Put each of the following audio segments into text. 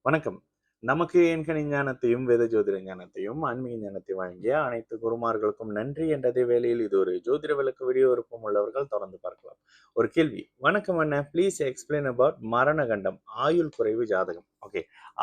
வணக்கம். நமக்கு எண்கணி ஞானத்தையும், வேத ஜோதிட ஞானத்தையும், ஆன்மீக ஞானத்தையும் வழங்கிய அனைத்து குருமார்களுக்கும் நன்றி என்ற அதே வேளையில் இது ஒரு ஜோதிட விளக்க வீடியோ விருப்பம் உள்ளவர்கள் தொடர்ந்து பார்க்கலாம். ஒரு கேள்வி. வணக்கம் அண்ணா. ப்ளீஸ் எக்ஸ்பிளைன் அபவுட் மரண கண்டம், ஆயுள் குறைவு ஜாதகம். ஓகே.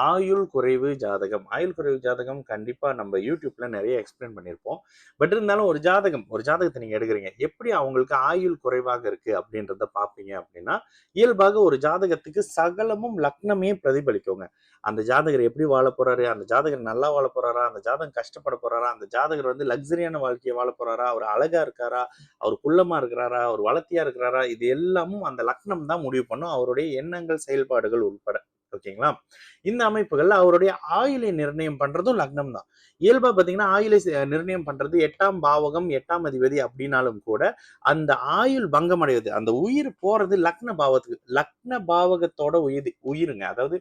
ஆயுள் குறைவு ஜாதகம். ஆயுள் குறைவு ஜாதகம் கண்டிப்பா நம்ம யூடியூப்ல நிறைய எக்ஸ்பிளைன் பண்ணியிருப்போம். பட் இருந்தாலும் ஒரு ஜாதகத்தை நீங்க எடுக்கிறீங்க. எப்படி அவங்களுக்கு ஆயுள் குறைவாக இருக்கு அப்படின்றத பார்ப்பீங்க அப்படின்னா, இயல்பாக ஒரு ஜாதகத்துக்கு சகலமும் லக்னமே பிரதிபலிக்குங்க. அந்த ஜாதகர் எப்படி வாழ போறாரு, அந்த ஜாதகர் நல்லா வாழ போறாரா, அந்த ஜாதகம் கஷ்டப்பட போறாரா, அந்த ஜாதகர் வந்து லக்ஸரியான வாழ்க்கையை வாழ போறாரா, அவர் அழகா இருக்காரா, அவர் குள்ளமா இருக்கிறாரா, அவர் வளர்த்தியா இருக்கிறாரா, இது எல்லாமும் அந்த லக்னம் தான் முடிவு பண்ணும், அவருடைய எண்ணங்கள் செயல்பாடுகள் உட்பட. ஓகேங்களா? இந்த அமைப்புகள்ல அவருடைய ஆயுளை நிர்ணயம் பண்றதும் லக்னம் தான். இயல்பா பாத்தீங்கன்னா ஆயுளை நிர்ணயம் பண்றது 8ஆம் பாவகம் 8ஆம் அதிபதி அப்படின்னாலும் கூட அந்த ஆயுள் பங்கம் அடைவது, அந்த உயிர் போறது லக்ன பாவத்துக்கு, லக்ன பாவகத்தோட உயிருங்க. அதாவது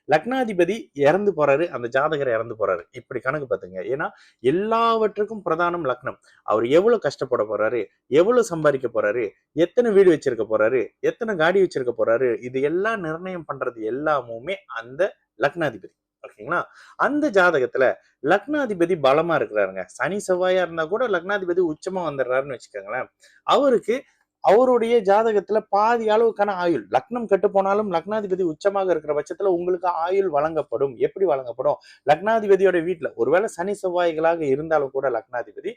லக்னாதிபதி இறந்து போறாரு, அந்த ஜாதகர் இறந்து போறாரு, இப்படி கணக்கு பார்த்துங்க. ஏன்னா எல்லாவற்றுக்கும் பிரதானம் லக்னம். அவர் எவ்வளவு கஷ்டப்பட போறாரு, எவ்வளவு சம்பாதிக்க போறாரு, எத்தனை வீடு வச்சிருக்க போறாரு, எத்தனை காடி வச்சிருக்க போறாரு, இது எல்லாம் நிர்ணயம் பண்றது எல்லாமுமே அந்த லக்னாதிபதி. ஓகேங்களா? அந்த ஜாதகத்துல லக்னாதிபதி பலமா இருக்கிறாருங்க. சனி செவ்வாயா இருந்தா கூட லக்னாதிபதி உச்சமா வந்துடுறாருன்னு வச்சுக்கோங்களேன். அவருக்கு அவருடைய ஜாதகத்துல பாதி அளவுக்கான ஆயுள், லக்னம் கெட்டு போனாலும் லக்னாதிபதி உச்சமாக இருக்கிற பட்சத்துல உங்களுக்கு ஆயுள் வழங்கப்படும். எப்படி வழங்கப்படும்? லக்னாதிபதியோட வீட்டுல ஒருவேளை சனி செவ்வாய்களாக இருந்தாலும் கூட லக்னாதிபதி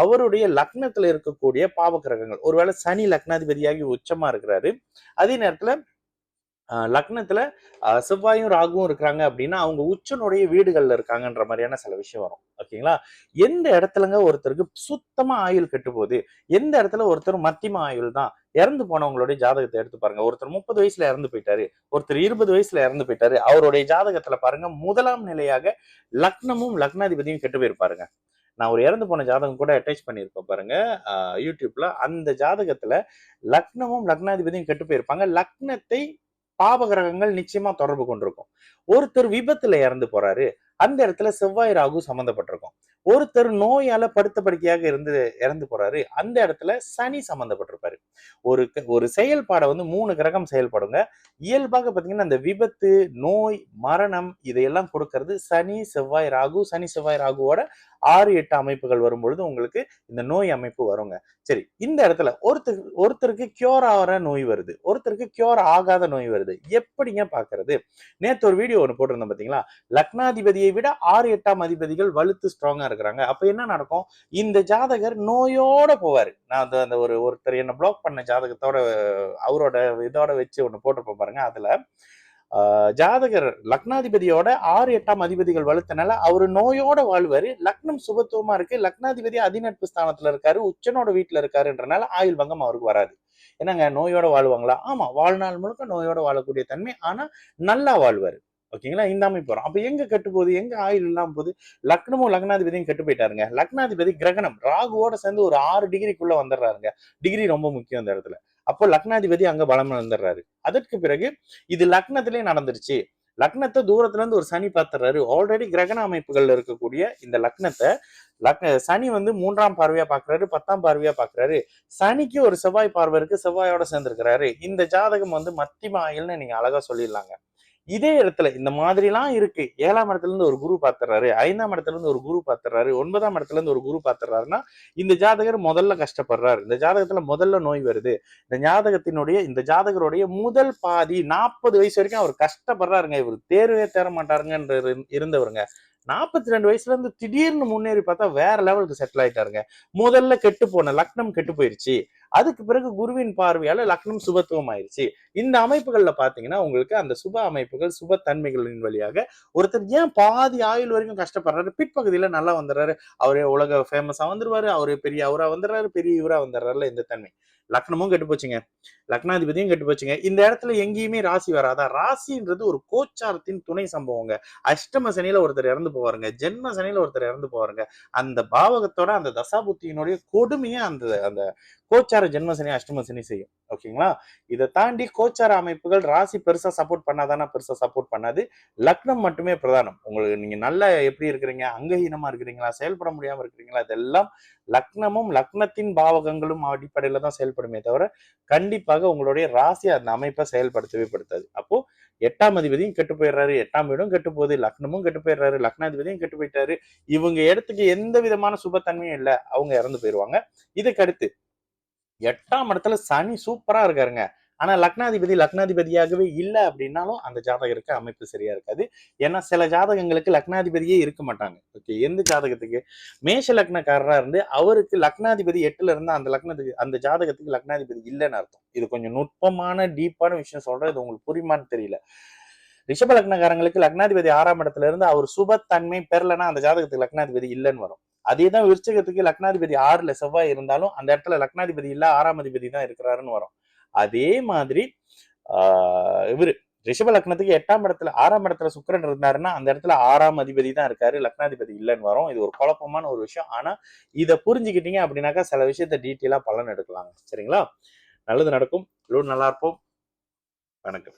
அவருடைய லக்னத்துல இருக்கக்கூடிய பாவ கிரகங்கள், ஒருவேளை சனி லக்னாதிபதியாகி உச்சமா இருக்கிறாரு, அதே நேரத்துல லக்னத்துல செவ்வாயும் ராகுவும் இருக்கிறாங்க அப்படின்னா அவங்க உச்சனுடைய வீடுகள்ல இருக்காங்கன்ற மாதிரியான சில விஷயம் வரும். ஓகேங்களா? எந்த இடத்துலங்க ஒருத்தருக்கு சுத்தமா ஆயுள் கெட்டு போகுது, எந்த இடத்துல ஒருத்தர் மத்தியம ஆயுள் தான், இறந்து போனவங்களுடைய ஜாதகத்தை எடுத்து பாருங்க. ஒருத்தர் 30 வயசுல இறந்து போயிட்டாரு, ஒருத்தர் 20 வயசுல இறந்து போயிட்டாரு, அவருடைய ஜாதகத்துல பாருங்க முதலாம் நிலையாக லக்னமும் லக்னாதிபதியும் கெட்டு போயிருப்பாருங்க. நான் ஒரு இறந்து போன ஜாதகம் கூட அட்டாச் பண்ணியிருப்பேன் பாருங்க யூடியூப்ல. அந்த ஜாதகத்துல லக்னமும் லக்னாதிபதியும் கெட்டு போயிருப்பாங்க. லக்னத்தை பாபகிரகங்கள் நிச்சயமா தொடர்பு கொண்டிருக்கும். ஒருத்தர் விபத்துல இறந்து போறாரு, அந்த இடத்துல செவ்வாய் ராகு சம்பந்தப்பட்டிருக்கும். ஒருத்தர் நோயால படுத்த படுக்கையாக இறந்து போறாரு, அந்த இடத்துல சனி சம்பந்தப்பட்டிருப்பாரு. ஒரு ஒரு செயல்பாடை வந்து 3 கிரகம் செயல்படுங்க. இயல்பாக பாத்தீங்கன்னா இந்த விபத்து, நோய், மரணம் இதையெல்லாம் கொடுக்கறது சனி செவ்வாய் ராகு. சனி செவ்வாய் ராகுவோட 6-8 அமைப்புகள் வரும்பொழுது உங்களுக்கு இந்த நோய் அமைப்பு வருங்க. சரி, இந்த இடத்துல ஒருத்தருக்கு கியூர் ஆகிற நோய் வருது, ஒருத்தருக்கு கியூர் ஆகாத நோய் வருது. எப்படிங்க பாக்குறது? நேத்து ஒரு வீடியோ ஒண்ணு போட்டிருந்தேன் பாத்தீங்களா? லக்னாதிபதியை விட 6-8ஆம் அதிபதிகள் வலுத்து ஸ்ட்ராங்கா இருக்கிறாங்க. அப்ப என்ன நடக்கும்? இந்த ஜாதகர் நோயோட போவாரு. நான் அந்த ஒருத்தர் என்ன பிளாக் பண்ண ஜாதகத்தோட அவரோட இதோட வச்சு ஒண்ணு போட்டிருப்போம் பாருங்க. அதுல ஜாதகர் லக்னாதிபதியோட 6-8ஆம் அதிபதிகள் வலுத்தனால அவரு நோயோட வாழ்வாரு. லக்னம் சுபத்துவமா இருக்கு, லக்னாதிபதி அதிநட்பு ஸ்தானத்துல இருக்காரு, உச்சனோட வீட்டுல இருக்காருன்றனால ஆயுள் பங்கம் அவருக்கு வராது. என்னங்க நோயோட வாழ்வாங்களா? ஆமா, வாழ்நாள் முழுக்க நோயோட வாழக்கூடிய தன்மை, ஆனா நல்லா வாழ்வாரு. ஓகேங்களா? இந்த அமைப்பு வரும். அப்ப எங்க கெட்டு போகுது, எங்க ஆயுள் இல்லாம போகுது? லக்னமும் லக்னாதிபதியும் கெட்டு போயிட்டாருங்க. லக்னாதிபதி கிரகணம் ராகுவோட சேர்ந்து ஒரு 6 டிகிரிக்குள்ள வந்துடுறாருங்க. டிகிரி ரொம்ப முக்கியம் இந்த இடத்துல. அப்போ லக்னாதிபதி அங்க பலம் வந்துடுறாரு. அதற்கு பிறகு இது லக்னத்திலே நடந்துருச்சு. லக்னத்தை தூரத்துல இருந்து ஒரு சனி பார்த்துறாரு. ஆல்ரெடி கிரகண அமைப்புகள்ல இருக்கக்கூடிய இந்த லக்னத்தை சனி வந்து 3ஆம் பார்வையா பாக்குறாரு, 10ஆம் பார்வையா பாக்குறாரு. சனிக்கு ஒரு செவ்வாய் பார்வை இருக்கு, செவ்வாயோட சேர்ந்திருக்கிறாரு. இந்த ஜாதகம் வந்து மத்தியம ஆயுள்னு நீங்க அழகா சொல்லிடலாங்க. இதே இடத்துல இந்த மாதிரி எல்லாம் இருக்கு. 7ஆம் இடத்துல இருந்து ஒரு குரு பாத்துறாரு, 5ஆம் இடத்துல இருந்து ஒரு குரு பாத்துறாரு, 9ஆம் இடத்துல இருந்து ஒரு குரு பாத்துறாருன்னா இந்த ஜாதகர் முதல்ல கஷ்டப்படுறாரு, இந்த ஜாதகத்துல முதல்ல நோய் வருது, இந்த ஜாதகருடைய முதல் பாதி 40 வயசு வரைக்கும் அவர் கஷ்டப்படுறாருங்க. இவர் தேர்வே தேர மாட்டாருங்க இருந்தவருங்க 42 வயசுல இருந்து திடீர்னு முன்னேறி பார்த்தா வேற லெவலுக்கு செட்டில் ஆயிட்டாருங்க. முதல்ல கெட்டு போன லக்னம் கெட்டு போயிருச்சு, அதுக்கு பிறகு குருவின் பார்வையால லக்னம் சுபத்துவம் ஆயிருச்சு. இந்த அமைப்புகள்ல பாத்தீங்கன்னா உங்களுக்கு அந்த சுப அமைப்புகள், சுப தன்மைகளின் வழியாக ஒருத்தர் ஏன் பாதி ஆயுள் வரைக்கும் கஷ்டப்படுறாரு, பிற்பகுதியில நல்லா வந்துடுறாரு, அவரே உலக ஃபேமஸா வந்துருவாரு, அவரே பெரிய அவரா வந்துடுறாரு, பெரிய இவரா வந்துடுறாருல. இந்த தன்மை லக்னமும் கெட்டு போச்சுங்க, லக்னாதிபதியும் கெட்டு போச்சுங்க. இந்த இடத்துல எங்கேயுமே ராசி வராதா? ராசின்றது ஒரு கோச்சாரத்தின் துணை சம்பவங்க. அஷ்டம சனியில ஒருத்தர் இறந்து போவாருங்க, ஜென்ம சனியில ஒருத்தர் இறந்து போவாருங்க. அந்த பாவகத்தோட அந்த தசாபுத்தியினுடைய கொடுமையை அந்த அந்த கோச்சார ஜென்ம சனி அஷ்டம சனி செய்யும். ஓகேங்களா? இதை தாண்டி கோச்சார அமைப்புகள் ராசி பெருசா சப்போர்ட் பண்ணாதானா? பெருசா சப்போர்ட் பண்ணாது. லக்னம் மட்டுமே பிரதானம். உங்களுக்கு நீங்க நல்லா எப்படி இருக்கிறீங்க, அங்கஹீனமா இருக்கிறீங்களா, செயல்பட முடியாம இருக்கிறீங்களா, இதெல்லாம் லக்னமும் லக்னத்தின் பாவகங்களும் அடிப்படையில தான் செயல்படுமே தவிர கண்டிப்பாக உங்களுடைய ராசி அந்த அமைப்பை செயல்படுத்தவே படுத்தாது. அப்போ 8ஆம் அதிபதியும் கெட்டு போயிடுறாரு, 8ஆம் வீடும் கெட்டு போகுது, லக்னமும் கெட்டு போயிடுறாரு, லக்னாதிபதியும் கெட்டு போயிட்டாரு. இவங்க இடத்துக்கு எந்த விதமான சுபத்தன்மையும் இல்லை, அவங்க இறந்து போயிடுவாங்க. இதுக்கு அடுத்து 8ஆம் இடத்துல சனி சூப்பரா இருக்காருங்க. ஆனா லக்னாதிபதியாகவே இல்லை அப்படின்னாலும் அந்த ஜாதகருக்கு அமைப்பு சரியா இருக்காது. ஏன்னா சில ஜாதகங்களுக்கு லக்னாதிபதியே இருக்க மாட்டாங்க. ஓகே, எந்த ஜாதகத்துக்கு? மேஷ லக்னக்காரரா இருந்து அவருக்கு லக்னாதிபதி 8ல இருந்து அந்த ஜாதகத்துக்கு லக்னாதிபதி இல்லைன்னு அர்த்தம். இது கொஞ்சம் நுட்பமான டீப்பான விஷயம் சொல்றேன். இது உங்களுக்கு புரியுமான்னு தெரியல. ரிஷப லக்னக்காரங்களுக்கு லக்னாதிபதி 6ஆம் இடத்துல இருந்து அவர் சுபத்தன்மை பெறலைன்னா அந்த ஜாதகத்துக்கு லக்னாதிபதி இல்லைன்னு வரும். அதேதான் விருச்சகத்துக்கு லக்னாதிபதி 6ல செவ்வாய் இருந்தாலும் அந்த இடத்துல லக்னாதிபதி இல்ல 6ஆம் அதிபதி தான் இருக்கிறாருன்னு வரும். அதே மாதிரி இவரு ரிஷப லக்னத்துக்கு 8ஆம் இடத்துல 6ஆம் இடத்துல சுக்கிரன் இருந்தாருன்னா அந்த இடத்துல 6ஆம் அதிபதி தான் இருக்காரு, லக்னாதிபதி இல்லைன்னு வரும். இது ஒரு குழப்பமான ஒரு விஷயம். ஆனா இதை புரிஞ்சுக்கிட்டீங்க அப்படின்னாக்கா சில விஷயத்த டீட்டெயிலா பலன் எடுக்கலாங்க. சரிங்களா? நல்லது நடக்கும். நல்லா இருப்போம். வணக்கம்.